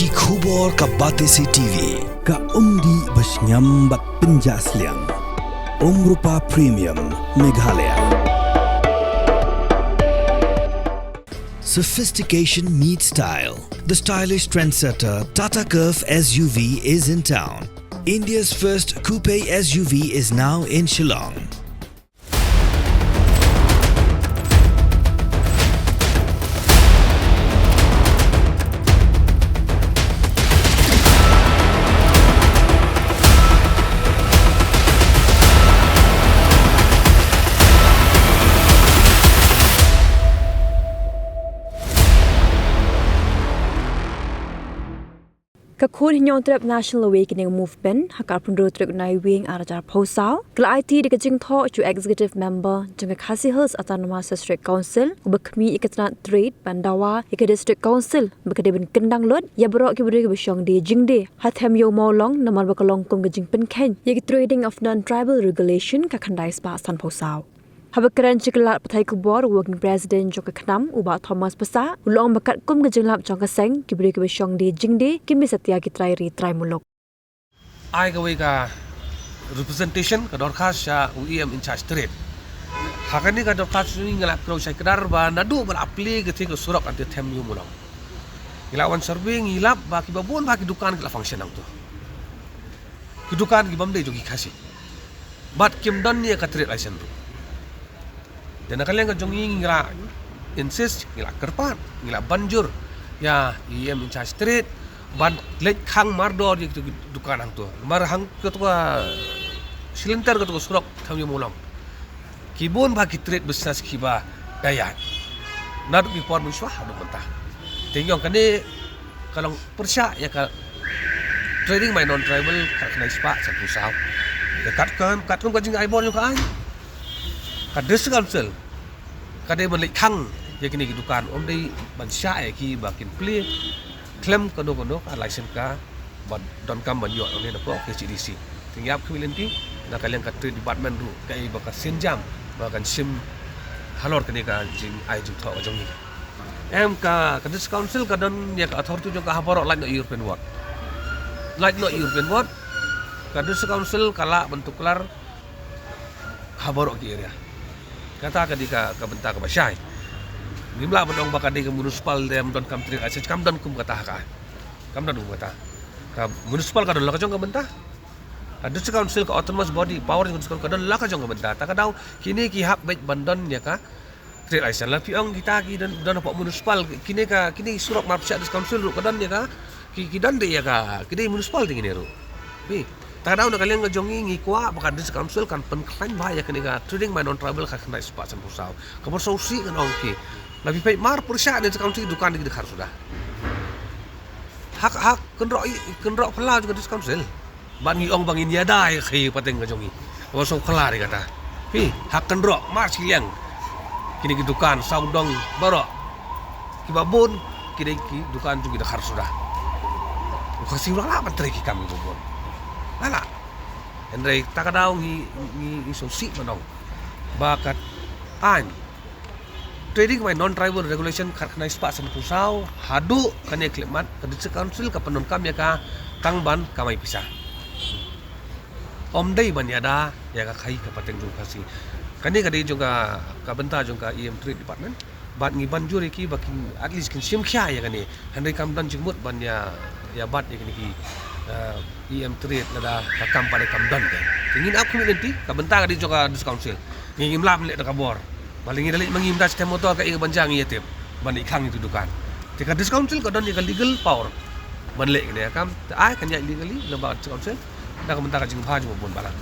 Ki khubor ka Batesi TV. Ka umdi basnyam bak penjaslian. Rupa Premium Meghalaya. Sophistication meets style. The stylish trendsetter Tata Curve SUV is in town. India's first coupe SUV is now in Shillong. Kakun hinyong trip National Awakening Movement hakar pundro trip nai wing arajar posau kala IT di kajing tho chu executive member janga Khasi Hills Autonomous District Council ubakmi ikatna trade bandawa ik district council bakade ben kendang lot ya borok ki bri bisyong di jingde hathem yo molong namar bakalong kum kajing pen khen ye trading of non tribal regulation ka khandai spa san posau Habakaran ciklat patai kubor working president Joka Khnam uba Thomas Pasa ulong bakat kum gejenglap jongka seng kibri kebesyong di jingde kimi setia kitrai ri trai mulok. Ai gawe ka representation ka dorkas sya UEM in charge trade. Hakani ka dorkas ni ngalap kro sya kedar ba nadu bal apli ke ke surak ante them yu mulong. Ilawan survey ngilap ba ki babon ba ki dukan kala function ang tu. Ki dukan ki bamde jogi khasi. Bat kim don ni ka trade license tu. Dan kalian ka jongi ngila insist ngila kerpat ngila banjur ya IM in charge street ban lek khang mardor di dukan hang tu mar hang ketua silintar ketua surok kami mulam kibun ba ki trade business kiba daya nad ki por muswa hadu mentah tingyong kani kalau persya ya ka trading my non tribal kena ispa satu saw ya kat kan jing ai bon yo ka ai Kadis Council kadai balik khang ya kini dukan om dei ban sya ki bakin play claim kono ka license ka ban don kam ban yo ne ko ke CDC tingyap kwilinti na kalian ka trade department ru kai baka senjam bakan sim halor kini ka jing ai ju tho jong ni em ka Kadis Council ka don ya ka authority jong ka habor like no European world Kadis Council kala bentuk kelar habor ki area kata kadika ka benta ka basyai ngimla bandong bakade ke municipal dem don kam tri asaj kam don kum kata ka kam don kata ka municipal ka don la ka jong ka benta ada council ka autonomous body power municipal ka don la ka jong ka benta ta ka daw kini ki hak baik bandon ya ka tri asaj la piong kita ki don pak municipal kini surok mapsya des council ru ka don ya ka ki don de ya ka kini municipal tingini ru bi Tadaw na kalian ngajongi ngikwa baka dis council kan penklaim bahaya kenika trading my non tribal ka kena ispa san pusau. Kabar sausi kan ongki. Lebih baik mar persya dis council dukan di dekhar sudah. Hak kenrok pala juga dis council. Bangi ong bangin yada ai khi pateng ngajongi. Kabar sau khala di kata. Pi hak kenrok mar siliang. Kini ki dukan saudong baro. Kibabun kini ki dukan juga dekhar sudah. Kasih ulah patri ki kami bobon. Ala, Andre takadaw ni sosi manong bakat an trading my non tribal regulation karena ispa san pusau hadu kanya klimat Kadis Council ka penon kam ya ka tangban kamay pisa omday banyada ya ka kai ka pateng jung kasi kani kadi juga ka benta juga EM trade department bat ngi banjur ki bakin at least kin sim kya ya kani Andre kam dan jingmut banya ya bat ya kini ki EM trade nada kakam pada kamdan kan ingin aku nanti kabenta di joka dis council ngim lap lek kabor baling dalik mangim das tem motor ka banjang ya tip ban ikhang itu dukan tika dis council ka don legal power ban lek ne kam ai kan ya legally lembaga council da kabenta ka jing bhaj mo bon balang